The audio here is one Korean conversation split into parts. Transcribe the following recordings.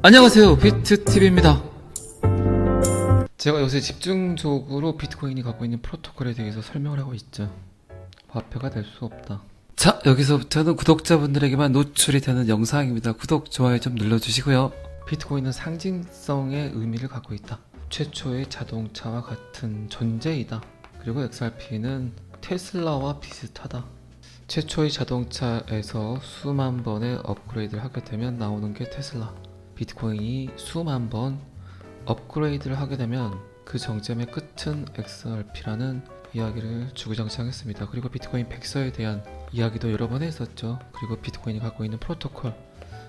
안녕하세요, 비트TV입니다. 제가 요새 집중적으로 비트코인이 갖고 있는 프로토콜에 대해서 설명을 하고 있죠. 화폐가 될 수 없다. 자, 여기서부터는 구독자분들에게만 노출이 되는 영상입니다. 구독, 좋아요 좀 눌러주시고요. 비트코인은 상징성의 의미를 갖고 있다. 최초의 자동차와 같은 존재이다. 그리고 XRP는 테슬라와 비슷하다. 최초의 자동차에서 수만 번의 업그레이드를 하게 되면 나오는 게 테슬라. 비트코인이 수만 번 업그레이드를 하게 되면 그 정점의 끝은 XRP라는 이야기를 주구장창했습니다. 그리고 비트코인 백서에 대한 이야기도 여러 번 했었죠. 그리고 비트코인이 갖고 있는 프로토콜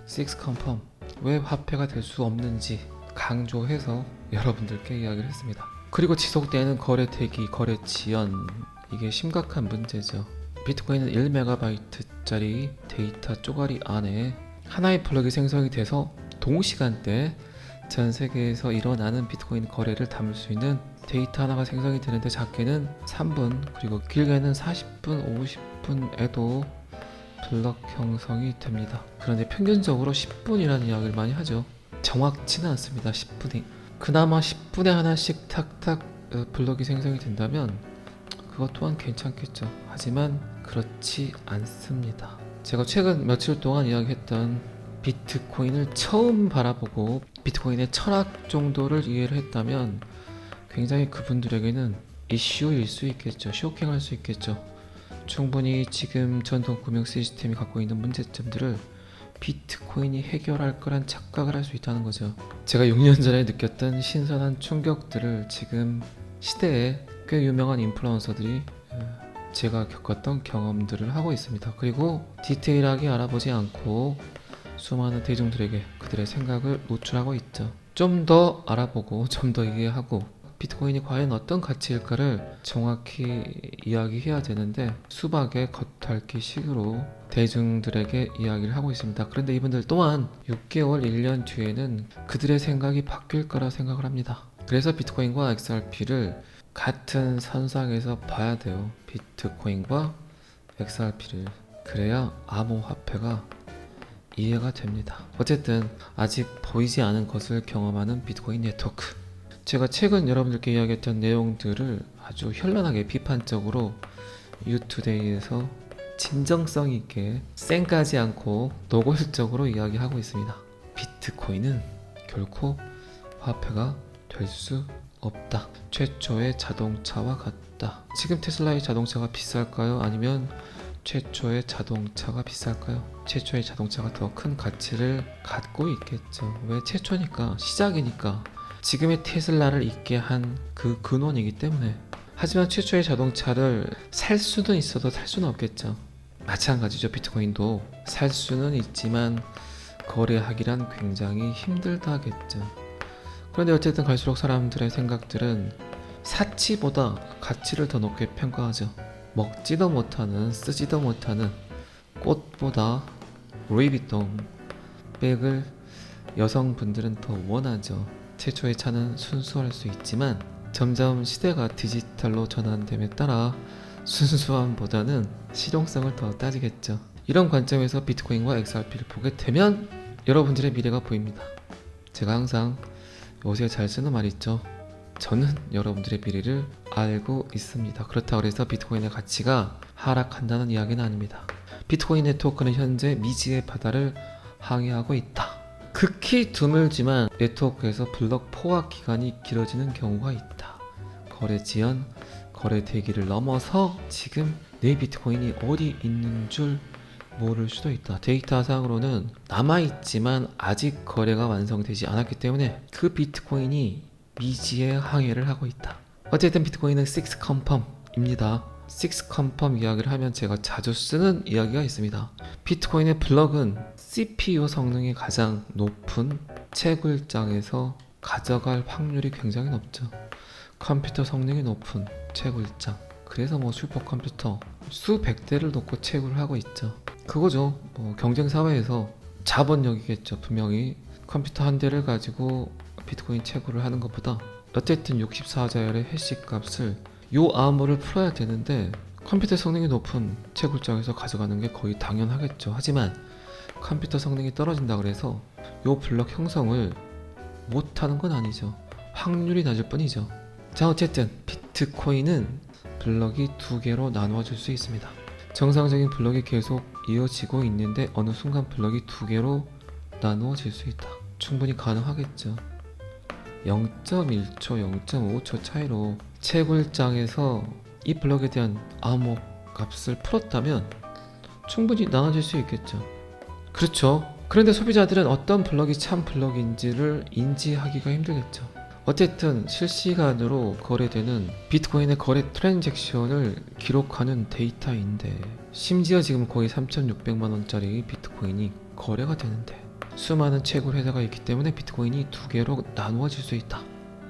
6컴펌 왜 화폐가 될 수 없는지 강조해서 여러분들께 이야기를 했습니다. 그리고 지속되는 거래 대기, 거래 지연, 이게 심각한 문제죠. 비트코인은 1MB짜리 데이터 쪼가리 안에 하나의 블럭이 생성이 돼서 동시간대에 전 세계에서 일어나는 비트코인 거래를 담을 수 있는 데이터 하나가 생성이 되는데 작게는 3분 그리고 길게는 40분, 50분에도 블럭 형성이 됩니다. 그런데 평균적으로 10분이라는 이야기를 많이 하죠. 정확치는 않습니다. 10분이. 그나마 10분에 하나씩 탁탁 블럭이 생성이 된다면 그것 또한 괜찮겠죠. 하지만 그렇지 않습니다. 제가 최근 며칠 동안 이야기했던 비트코인을 처음 바라보고 비트코인의 철학 정도를 이해를 했다면 굉장히 그분들에게는 이슈일 수 있겠죠. 쇼킹할 수 있겠죠. 충분히 지금 전통 금융 시스템이 갖고 있는 문제점들을 비트코인이 해결할 거란 착각을 할 수 있다는 거죠. 제가 6년 전에 느꼈던 신선한 충격들을 지금 시대에 꽤 유명한 인플루언서들이 제가 겪었던 경험들을 하고 있습니다. 그리고 디테일하게 알아보지 않고 수많은 대중들에게 그들의 생각을 노출하고 있죠. 좀 더 알아보고 좀 더 이해하고 비트코인이 과연 어떤 가치일까를 정확히 이야기해야 되는데 수박의 겉핥기식으로 대중들에게 이야기를 하고 있습니다. 그런데 이분들 또한 6개월, 1년 뒤에는 그들의 생각이 바뀔 거라 생각을 합니다. 그래서 비트코인과 XRP를 같은 선상에서 봐야 돼요. 비트코인과 XRP를. 그래야 암호화폐가 이해가 됩니다. 어쨌든 아직 보이지 않은 것을 경험하는 비트코인 네트워크. 제가 최근 여러분들께 이야기했던 내용들을 아주 현란하게 비판적으로 유투데이에서 진정성 있게 쌩까지 않고 노골적으로 이야기하고 있습니다. 비트코인은 결코 화폐가 될 수 없다. 최초의 자동차와 같다. 지금 테슬라의 자동차가 비쌀까요? 아니면 최초의 자동차가 비쌀까요? 최초의 자동차가 더 큰 가치를 갖고 있겠죠. 왜? 최초니까, 시작이니까, 지금의 테슬라를 있게 한 그 근원이기 때문에. 하지만 최초의 자동차를 살 수는 있어도 살 수는 없겠죠. 마찬가지죠. 비트코인도 살 수는 있지만 거래하기란 굉장히 힘들다겠죠. 그런데 어쨌든 갈수록 사람들의 생각들은 사치보다 가치를 더 높게 평가하죠. 먹지도 못하는, 쓰지도 못하는 꽃보다 루이비통 백을 여성분들은 더 원하죠. 최초의 차는 순수할 수 있지만 점점 시대가 디지털로 전환됨에 따라 순수함보다는 실용성을 더 따지겠죠. 이런 관점에서 비트코인과 XRP를 보게 되면 여러분들의 미래가 보입니다. 제가 항상 요새 잘 쓰는 말이 있죠. 저는 여러분들의 미래를 알고 있습니다. 그렇다고 해서 비트코인의 가치가 하락한다는 이야기는 아닙니다. 비트코인 네트워크는 현재 미지의 바다를 항해하고 있다. 극히 드물지만 네트워크에서 블럭 포화 기간이 길어지는 경우가 있다. 거래 지연, 거래 대기를 넘어서 지금 내 비트코인이 어디 있는 줄 모를 수도 있다. 데이터상으로는 남아있지만 아직 거래가 완성되지 않았기 때문에 그 비트코인이 미지의 항해를 하고 있다. 어쨌든 비트코인은 6컴펌입니다. 6컴펌 이야기를 하면 제가 자주 쓰는 이야기가 있습니다. 비트코인의 블럭은 CPU 성능이 가장 높은 채굴장에서 가져갈 확률이 굉장히 높죠. 컴퓨터 성능이 높은 채굴장. 그래서 슈퍼컴퓨터 수백 대를 놓고 채굴을 하고 있죠. 그거죠. 경쟁 사회에서 자본력이겠죠. 분명히 컴퓨터 한 대를 가지고 비트코인 채굴을 하는 것보다 어쨌든 64자열의 해시 값을 요 암호를 풀어야 되는데 컴퓨터 성능이 높은 채굴장에서 가져가는 게 거의 당연하겠죠. 하지만 컴퓨터 성능이 떨어진다 그래서 요 블럭 형성을 못하는 건 아니죠. 확률이 낮을 뿐이죠. 자, 어쨌든 비트코인은 블럭이 두 개로 나누어질 수 있습니다. 정상적인 블럭이 계속 이어지고 있는데 어느 순간 블럭이 두 개로 나누어질 수 있다. 충분히 가능하겠죠. 0.1초, 0.5초 차이로 채굴장에서 이 블럭에 대한 암호 값을 풀었다면 충분히 나눠질 수 있겠죠. 그렇죠. 그런데 소비자들은 어떤 블럭이 참 블럭인지를 인지하기가 힘들겠죠. 어쨌든 실시간으로 거래되는 비트코인의 거래 트랜잭션을 기록하는 데이터인데, 심지어 지금 거의 3,600만원짜리 비트코인이 거래가 되는데 수많은 채굴 회사가 있기 때문에 비트코인이 두 개로 나누어질 수 있다.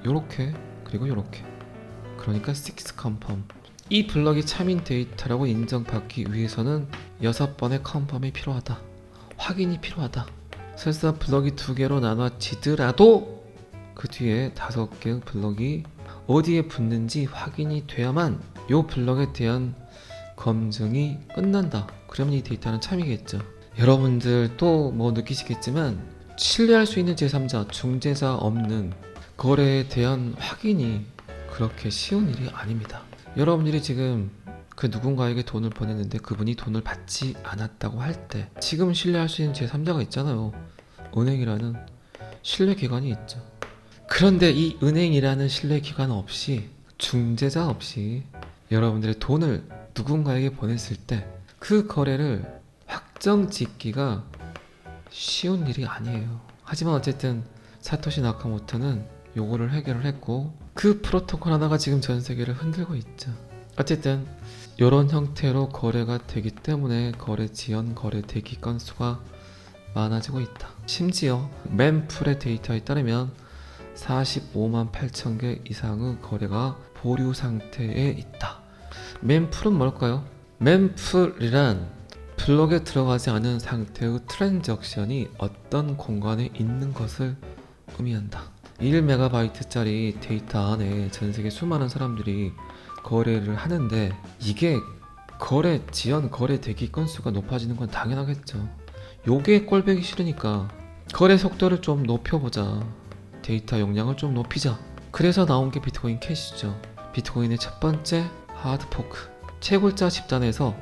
요렇게, 그리고 요렇게. 그러니까 6 컨펌. 이 블럭이 참인 데이터라고 인정받기 위해서는 6번의 컨펌이 필요하다. 확인이 필요하다. 설사 블럭이 두 개로 나눠지더라도 그 뒤에 5개의 블럭이 어디에 붙는지 확인이 돼야만 요 블럭에 대한 검증이 끝난다. 그러면 이 데이터는 참이겠죠. 여러분들 또 뭐 느끼시겠지만 신뢰할 수 있는 제3자, 중재자 없는 거래에 대한 확인이 그렇게 쉬운 일이 아닙니다. 여러분들이 지금 그 누군가에게 돈을 보냈는데 그분이 돈을 받지 않았다고 할 때 지금 신뢰할 수 있는 제3자가 있잖아요. 은행이라는 신뢰기관이 있죠. 그런데 이 은행이라는 신뢰기관 없이, 중재자 없이 여러분들의 돈을 누군가에게 보냈을 때 그 거래를 확정 짓기가 쉬운 일이 아니에요. 하지만 어쨌든 사토시 나카모토는 요거를 해결을 했고 그 프로토콜 하나가 지금 전 세계를 흔들고 있죠. 어쨌든 이런 형태로 거래가 되기 때문에 거래 지연, 거래 대기 건수가 많아지고 있다. 심지어 멤풀의 데이터에 따르면 45만 8천 개 이상의 거래가 보류 상태에 있다. 멤풀은 뭘까요? 멤풀이란 블록에 들어가지 않은 상태의 트랜잭션이 어떤 공간에 있는 것을 의미한다. 1MB짜리 데이터 안에 전세계 수많은 사람들이 거래를 하는데 이게 거래 지연, 거래 대기 건수가 높아지는 건 당연하겠죠. 요게 꼴보기 싫으니까 거래 속도를 좀 높여보자, 데이터 용량을 좀 높이자. 그래서 나온 게 비트코인 캐시죠. 비트코인의 첫 번째 하드포크. 채굴자 집단에서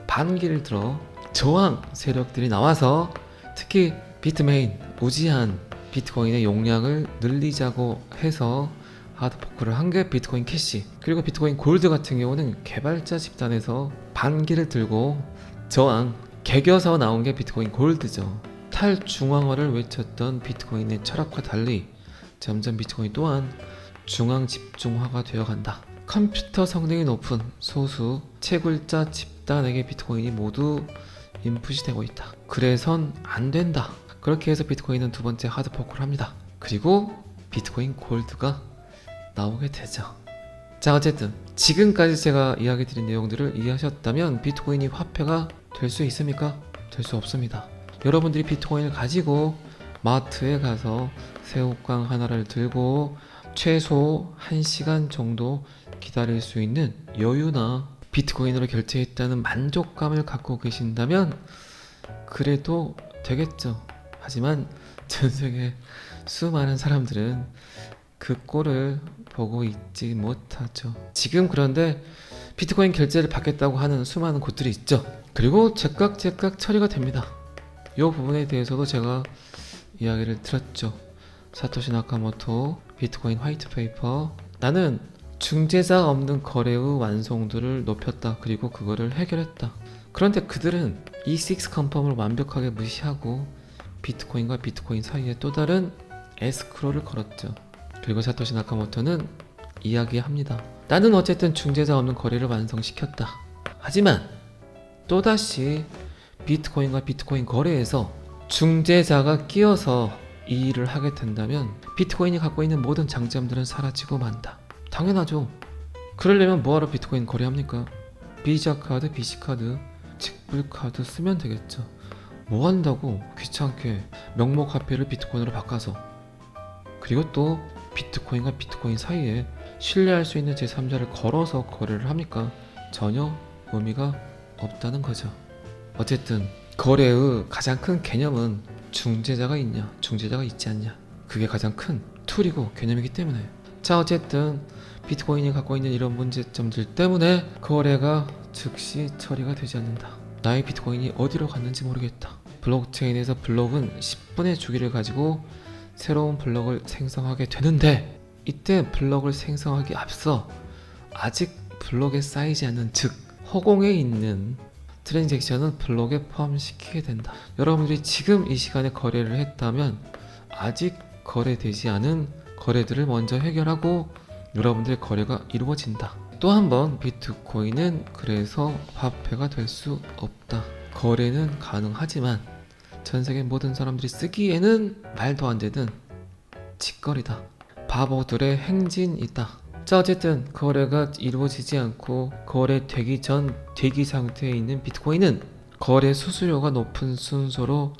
반기를 들어 저항 세력들이 나와서 특히 비트메인, 무제한 비트코인의 용량을 늘리자고 해서 하드포크를 한 게 비트코인 캐시. 그리고 비트코인 골드 같은 경우는 개발자 집단에서 반기를 들고 저항, 개겨서 나온 게 비트코인 골드죠. 탈중앙화를 외쳤던 비트코인의 철학과 달리 점점 비트코인 또한 중앙 집중화가 되어간다. 컴퓨터 성능이 높은 소수 채굴자 집단에게 비트코인이 모두 인풋이 되고 있다. 그래선 안 된다. 그렇게 해서 비트코인은 두 번째 하드포크를 합니다. 그리고 비트코인 골드가 나오게 되죠. 자, 어쨌든 지금까지 제가 이야기 드린 내용들을 이해하셨다면 비트코인이 화폐가 될 수 있습니까? 될 수 없습니다. 여러분들이 비트코인을 가지고 마트에 가서 새우깡 하나를 들고 최소 1시간 정도 기다릴 수 있는 여유나 비트코인으로 결제했다는 만족감을 갖고 계신다면 그래도 되겠죠. 하지만 전세계 수많은 사람들은 그 꼴을 보고 있지 못하죠. 지금 그런데 비트코인 결제를 받겠다고 하는 수많은 곳들이 있죠. 그리고 제깍 처리가 됩니다. 이 부분에 대해서도 제가 이야기를 드렸죠. 사토시 나카모토 비트코인 화이트 페이퍼. 나는 중재자 없는 거래의 완성도를 높였다. 그리고 그거를 해결했다. 그런데 그들은 이 6 컨펌을 완벽하게 무시하고 비트코인과 비트코인 사이에 또 다른 에스크로를 걸었죠. 그리고 사토시 나카모토는 이야기합니다. 나는 어쨌든 중재자 없는 거래를 완성시켰다. 하지만 또다시 비트코인과 비트코인 거래에서 중재자가 끼어서 이 일을 하게 된다면 비트코인이 갖고 있는 모든 장점들은 사라지고 만다. 당연하죠. 그러려면 뭐하러 비트코인 거래합니까? 비자 카드, BC 카드, 직불 카드 쓰면 되겠죠. 뭐 한다고 귀찮게 명목 화폐를 비트코인으로 바꿔서. 그리고 또 비트코인과 비트코인 사이에 신뢰할 수 있는 제3자를 걸어서 거래를 합니까? 전혀 의미가 없다는 거죠. 어쨌든 거래의 가장 큰 개념은 중재자가 있냐, 중재자가 있지 않냐, 그게 가장 큰 툴이고 개념이기 때문에. 자, 어쨌든 비트코인이 갖고 있는 이런 문제점들 때문에 거래가 즉시 처리가 되지 않는다. 나의 비트코인이 어디로 갔는지 모르겠다. 블록체인에서 블록은 10분의 주기를 가지고 새로운 블록을 생성하게 되는데, 이때 블록을 생성하기 앞서 아직 블록에 쌓이지 않는, 즉 허공에 있는 트랜잭션은 블록에 포함시키게 된다. 여러분들이 지금 이 시간에 거래를 했다면 아직 거래되지 않은 거래들을 먼저 해결하고 여러분들의 거래가 이루어진다. 또 한 번 비트코인은 그래서 화폐가 될 수 없다. 거래는 가능하지만 전세계 모든 사람들이 쓰기에는 말도 안 되는 짓거리다. 바보들의 행진이다. 자, 어쨌든 거래가 이루어지지 않고 거래되기 전 대기 상태에 있는 비트코인은 거래 수수료가 높은 순서로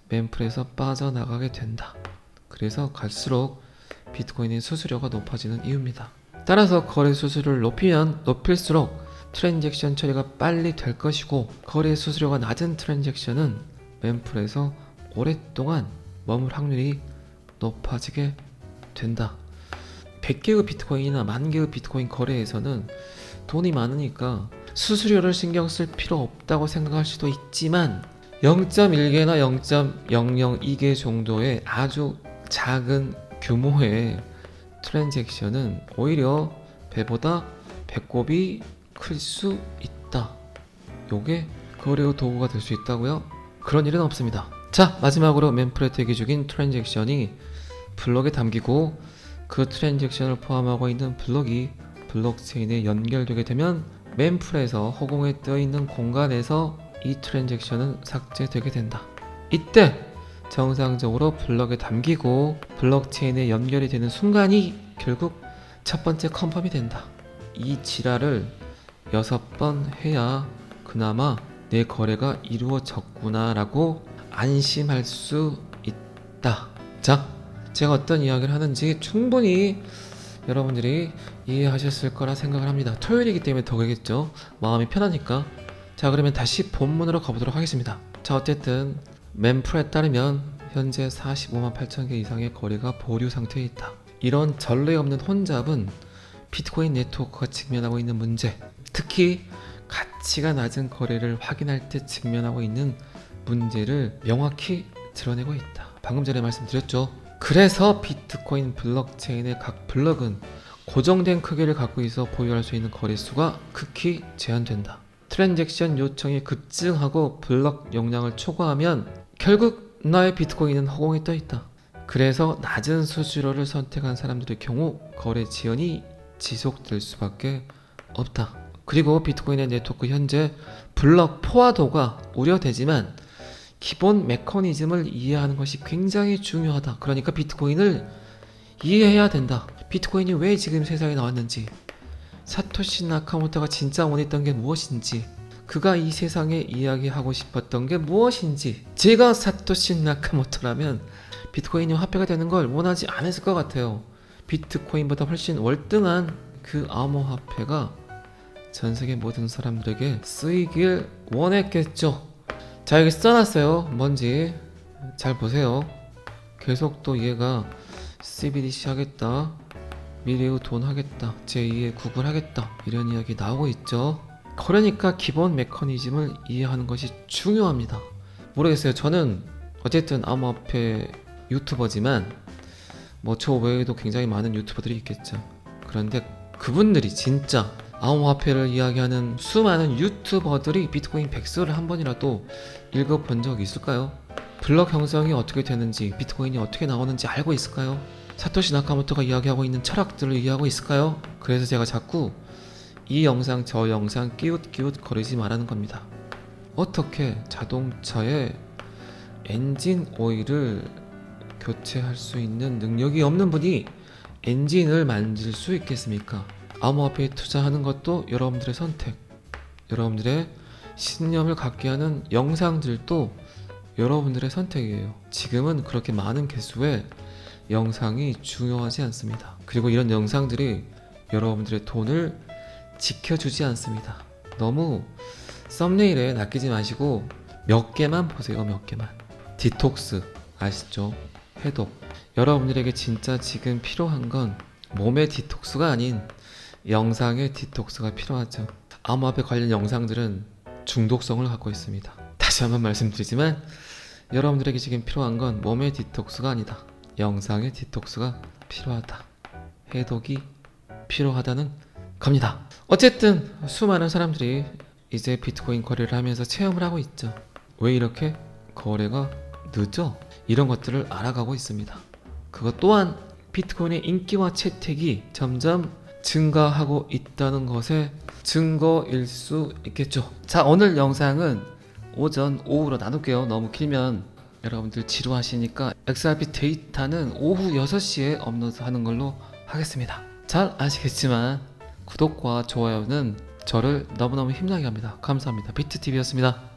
멤플에서 빠져나가게 된다. 그래서 갈수록 비트코인의 수수료가 높아지는 이유입니다. 따라서 거래 수수료를 높이면 높일수록 트랜잭션 처리가 빨리 될 것이고, 거래 수수료가 낮은 트랜잭션은 멤플에서 오랫동안 머물 확률이 높아지게 된다. 100개의 비트코인이나 10,000개의 비트코인 거래에서는 돈이 많으니까 수수료를 신경 쓸 필요 없다고 생각할 수도 있지만 0.1개나 0.002개 정도의 아주 작은 규모의 트랜잭션은 오히려 배보다 배꼽이 클 수 있다. 요게 거래의 도구가 될 수 있다고요? 그런 일은 없습니다. 자, 마지막으로 멤플에 대기 중인 트랜잭션이 블록에 담기고 그 트랜잭션을 포함하고 있는 블록이 블록체인에 연결되게 되면 멤플에서 허공에 떠있는 공간에서 이 트랜잭션은 삭제되게 된다. 이때 정상적으로 블록에 담기고 블록체인에 연결이 되는 순간이 결국 첫 번째 컨펌이 된다. 이 지랄을 6번 해야 그나마 내 거래가 이루어졌구나 라고 안심할 수 있다. 자, 제가 어떤 이야기를 하는지 충분히 여러분들이 이해하셨을 거라 생각을 합니다. 토요일이기 때문에 더 그러겠죠. 마음이 편하니까. 자, 그러면 다시 본문으로 가보도록 하겠습니다. 자, 어쨌든 멤플에 따르면 현재 45만 8천 개 이상의 거래가 보류 상태에 있다. 이런 전례 없는 혼잡은 비트코인 네트워크가 직면하고 있는 문제, 특히 가치가 낮은 거래를 확인할 때 직면하고 있는 문제를 명확히 드러내고 있다. 방금 전에 말씀드렸죠. 그래서 비트코인 블록체인의 각 블록은 고정된 크기를 갖고 있어 보유할 수 있는 거래수가 극히 제한된다. 트랜잭션 요청이 급증하고 블록 용량을 초과하면 결국 나의 비트코인은 허공에 떠 있다. 그래서 낮은 수수료를 선택한 사람들의 경우 거래 지연이 지속될 수밖에 없다. 그리고 비트코인의 네트워크 현재 블록 포화도가 우려되지만 기본 메커니즘을 이해하는 것이 굉장히 중요하다. 그러니까 비트코인을 이해해야 된다. 비트코인이 왜 지금 세상에 나왔는지, 사토시 나카모토가 진짜 원했던 게 무엇인지, 그가 이 세상에 이야기하고 싶었던 게 무엇인지. 제가 사토시 나카모토라면 비트코인이 화폐가 되는 걸 원하지 않았을 것 같아요. 비트코인보다 훨씬 월등한 그 암호화폐가 전세계 모든 사람들에게 쓰이길 원했겠죠. 자, 여기 써놨어요. 뭔지 잘 보세요. 계속 또 얘가 CBDC 하겠다, 미래의 돈 하겠다, 제2의 구글 하겠다, 이런 이야기 나오고 있죠. 그러니까 기본 메커니즘을 이해하는 것이 중요합니다. 모르겠어요. 저는 어쨌든 암호화폐 유튜버지만 뭐 저 외에도 굉장히 많은 유튜버들이 있겠죠. 그런데 그분들이 진짜 암호화폐를 이야기하는 수많은 유튜버들이 비트코인 백서를 한 번이라도 읽어본 적 있을까요? 블록 형성이 어떻게 되는지, 비트코인이 어떻게 나오는지 알고 있을까요? 사토시 나카모토가 이야기하고 있는 철학들을 이해하고 있을까요? 그래서 제가 자꾸 이 영상 저 영상 끼웃끼웃 거리지 말라는 겁니다. 어떻게 자동차에 엔진 오일을 교체할 수 있는 능력이 없는 분이 엔진을 만들 수 있겠습니까? 암호화폐에 투자하는 것도 여러분들의 선택, 여러분들의 신념을 갖게 하는 영상들도 여러분들의 선택이에요. 지금은 그렇게 많은 개수의 영상이 중요하지 않습니다. 그리고 이런 영상들이 여러분들의 돈을 지켜주지 않습니다. 너무 썸네일에 낚이지 마시고 몇 개만 보세요. 몇 개만. 디톡스 아시죠? 해독. 여러분들에게 진짜 지금 필요한 건 몸의 디톡스가 아닌 영상의 디톡스가 필요하죠. 암호화폐 관련 영상들은 중독성을 갖고 있습니다. 다시 한번 말씀드리지만 여러분들에게 지금 필요한 건 몸의 디톡스가 아니다. 영상의 디톡스가 필요하다. 해독이 필요하다는 겁니다. 어쨌든 수많은 사람들이 이제 비트코인 거래를 하면서 체험을 하고 있죠. 왜 이렇게 거래가 늦어? 이런 것들을 알아가고 있습니다. 그것 또한 비트코인의 인기와 채택이 점점 증가하고 있다는 것의 증거일 수 있겠죠. 자, 오늘 영상은 오전, 오후로 나눌게요. 너무 길면 여러분들 지루하시니까 XRP 데이터는 오후 6시에 업로드하는 걸로 하겠습니다. 잘 아시겠지만 구독과 좋아요는 저를 너무너무 힘나게 합니다. 감사합니다. 비트TV였습니다.